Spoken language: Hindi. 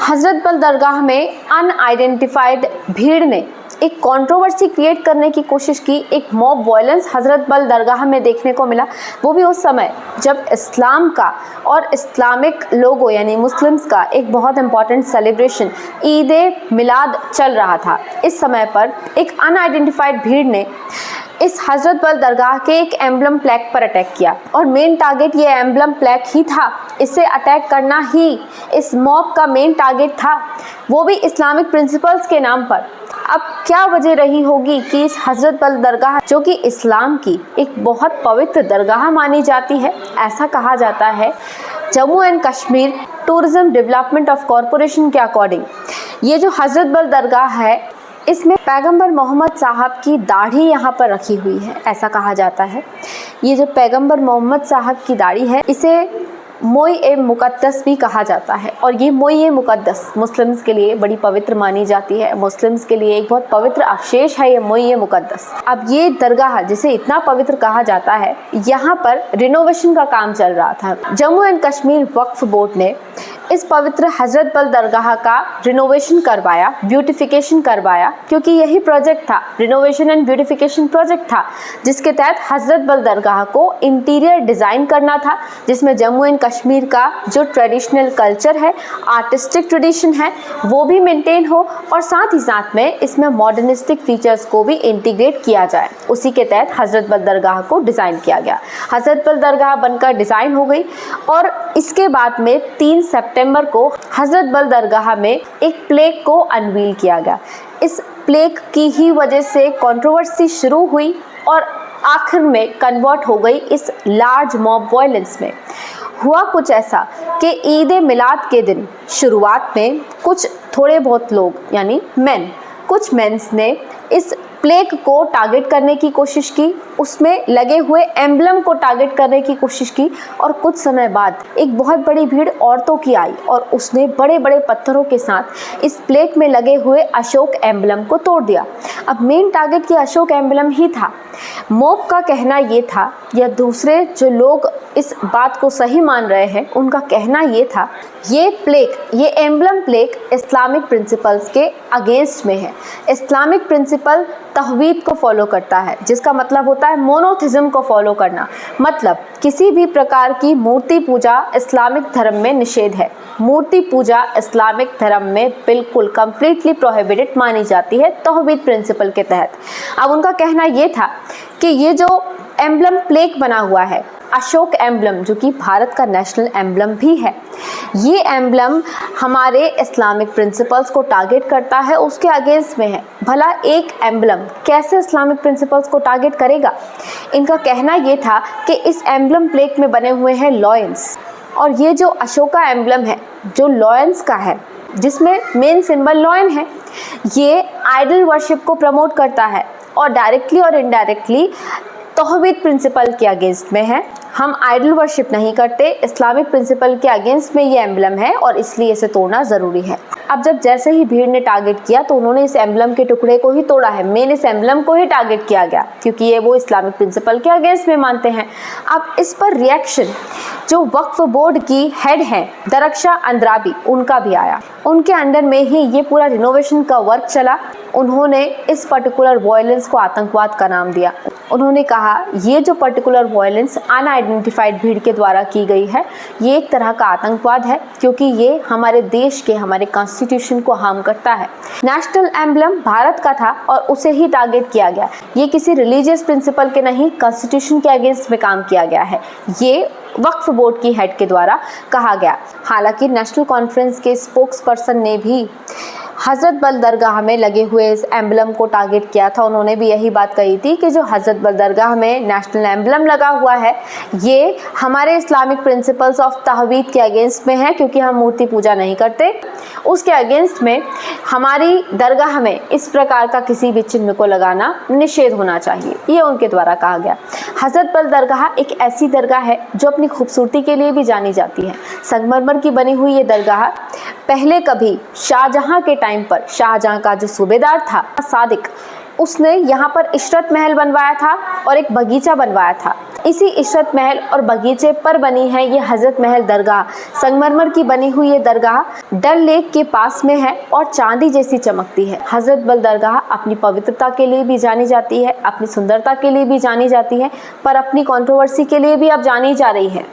हजरत बल दरगाह में अनआइडेंटिफाइड भीड़ ने एक कंट्रोवर्सी क्रिएट करने की कोशिश की। एक मॉब वायलेंस हजरत बल दरगाह में देखने को मिला, वो भी उस समय जब इस्लाम का और इस्लामिक लोगों यानी मुस्लिम्स का एक बहुत इंपॉर्टेंट सेलिब्रेशन ईद ए मिलाद चल रहा था। इस समय पर एक अनआइडेंटिफाइड भीड़ ने इस हजरत बल दरगाह के एक एम्बलम प्लेक पर अटैक किया और मेन टारगेट ये एम्बलम प्लेक ही था। इसे अटैक करना ही इस मॉब का मेन टारगेट था, वो भी इस्लामिक प्रिंसिपल्स के नाम पर। अब क्या वजह रही होगी कि इस हजरत बल दरगाह, जो कि इस्लाम की एक बहुत पवित्र दरगाह मानी जाती है, ऐसा कहा जाता है Jammu and Kashmir tourism development of corporation के अकॉर्डिंग ये जो हजरत बल दरगाह है इसमें पैगंबर मोहम्मद साहब की दाढ़ी यहाँ पर रखी हुई है, ऐसा कहा जाता है। ये जो पैगंबर मोहम्मद साहब की दाढ़ी है इसे मोई-ए-मुक़द्दस भी कहा जाता है और ये मोई-ए-मुक़द्दस मुस्लिम्स के लिए बड़ी पवित्र मानी जाती है। मुस्लिम्स के लिए एक बहुत पवित्र अवशेष है ये मोई-ए-मुक़द्दस। अब ये दरगाह जिसे इतना पवित्र कहा जाता है, यहाँ पर रिनोवेशन का काम चल रहा था। Jammu and Kashmir Waqf board ने इस पवित्र हजरत बल दरगाह का रिनोवेशन करवाया, ब्यूटिफिकेशन करवाया, क्योंकि यही प्रोजेक्ट था, रिनोवेशन एंड ब्यूटिफिकेशन प्रोजेक्ट था, जिसके तहत हजरत बल दरगाह को इंटीरियर डिज़ाइन करना था, जिसमें जम्मू एंड कश्मीर का जो ट्रेडिशनल कल्चर है, आर्टिस्टिक ट्रेडिशन है, वो भी मेंटेन हो और साथ ही साथ में इसमें मॉडर्निस्टिक फीचर्स को भी इंटीग्रेट किया जाए। उसी के तहत हजरत बल दरगाह को डिज़ाइन किया गया। हजरत बल दरगाह बनकर डिज़ाइन हो गई और इसके बाद में 3 सितंबर को हजरत बल दरगाह में एक प्लेक को अनवील किया गया। इस प्लेक की ही वजह से कंट्रोवर्सी शुरू हुई और आखिर में कन्वर्ट हो गई इस लार्ज मॉब वायलेंस में। हुआ कुछ ऐसा कि ईद ए मिलाद के दिन शुरुआत में कुछ थोड़े बहुत लोग यानी कुछ मेंस ने इस प्लेक को टारगेट करने की कोशिश की, उसमें लगे हुए एम्बलम को टारगेट करने की कोशिश की और कुछ समय बाद एक बहुत बड़ी भीड़ औरतों की आई और उसने बड़े बड़े पत्थरों के साथ इस प्लेक में लगे हुए अशोक एम्बलम को तोड़ दिया। अब मेन टारगेट ये अशोक एम्बलम ही था। मॉब का कहना ये था, या दूसरे जो लोग इस बात को सही मान रहे हैं उनका कहना ये था, ये एम्बलम प्लेक इस्लामिक प्रिंसिपल्स के अगेंस्ट में है। इस्लामिक प्रिंसिपल तौहीद को फॉलो करता है, जिसका मतलब होता है मोनोथिज्म को फॉलो करना। मतलब किसी भी प्रकार की मूर्ति पूजा इस्लामिक धर्म में निषेध है। मूर्ति पूजा इस्लामिक धर्म में बिल्कुल कंप्लीटली प्रोहिबिटेड मानी जाती है तौहीद प्रिंसिपल के तहत। अब उनका कहना ये था कि ये जो एम्बलम प्लेक बना हुआ है, अशोक एम्बलम, जो कि भारत का नेशनल एम्बलम भी है, ये एम्बलम हमारे इस्लामिक प्रिंसिपल्स को टारगेट करता है, उसके अगेंस्ट में है। भला एक एम्बलम कैसे इस्लामिक प्रिंसिपल्स को टारगेट करेगा? इनका कहना ये था कि इस एम्बलम प्लेक में बने हुए हैं लॉयंस और ये जो अशोका एम्बलम है जो लॉयंस का है, जिसमें मेन सिंबल लॉयन है, ये आइडल वर्शिप को प्रमोट करता है और डायरेक्टली और इनडायरेक्टली तौहीद प्रिंसिपल के अगेंस्ट में है। हम आइडल वर्शिप नहीं करते, इस्लामिक प्रिंसिपल के अगेंस्ट में ये एम्बलम है और इसलिए इसे तोड़ना ज़रूरी है। अब जब जैसे ही भीड़ ने टारगेट किया तो उन्होंने इस एम्बलम के टुकड़े को ही तोड़ा है। मेन इस एम्बलम को ही टारगेट किया गया क्योंकि ये वो इस्लामिक प्रिंसिपल के अगेंस्ट में मानते हैं। अब इस पर रिएक्शन जो वक्फ बोर्ड की हेड हैं दरख्शा अंद्राबी, उनका भी आया। उनके अंडर में ही ये पूरा रिनोवेशन का वर्क चला। उन्होंने इस पर्टिकुलर वायलेंस को आतंकवाद का नाम दिया। उन्होंने कहा ये जो पर्टिकुलर वायलेंस अनआइडेंटिफाइड भीड़ के द्वारा की गई है, ये एक तरह का आतंकवाद है क्योंकि ये हमारे देश के, हमारे कॉन्स्टिट्यूशन को हार्म करता है। नेशनल एम्बलम भारत का था और उसे ही टारगेट किया गया। ये किसी रिलीजियस प्रिंसिपल के नहीं, कॉन्स्टिट्यूशन के अगेंस्ट में काम किया गया है। ये वक्फ बोर्ड की हेड के द्वारा कहा गया। हालांकि नेशनल कॉन्फ्रेंस के स्पोक्स पर्सन ने भी हजरत बल दरगाह में लगे हुए इस एम्बलम को टारगेट किया था। उन्होंने भी यही बात कही थी कि जो हजरत बल दरगाह में नेशनल एम्बलम लगा हुआ है ये हमारे इस्लामिक प्रिंसिपल्स ऑफ तौहीद के अगेंस्ट में है क्योंकि हम मूर्ति पूजा नहीं करते। उसके अगेंस्ट में हमारी दरगाह में इस प्रकार का किसी भी चिन्ह को लगाना निषेध होना चाहिए, ये उनके द्वारा कहा गया। हजरत बल दरगाह एक ऐसी दरगाह है जो अपनी खूबसूरती के लिए भी जानी जाती है। संगमरमर की बनी हुई ये दरगाह पहले कभी शाहजहां के टाइम पर, शाहजहां का जो सूबेदार था सादिक, उसने यहाँ पर इशरत महल बनवाया था और एक बगीचा बनवाया था। इसी इशरत महल और बगीचे पर बनी है ये हजरत महल दरगाह। संगमरमर की बनी हुई ये दरगाह डल लेक के पास में है और चांदी जैसी चमकती है। हजरत बल दरगाह अपनी पवित्रता के लिए भी जानी जाती है, अपनी सुंदरता के लिए भी जानी जाती है, पर अपनी कंट्रोवर्सी के लिए भी अब जानी जा रही है।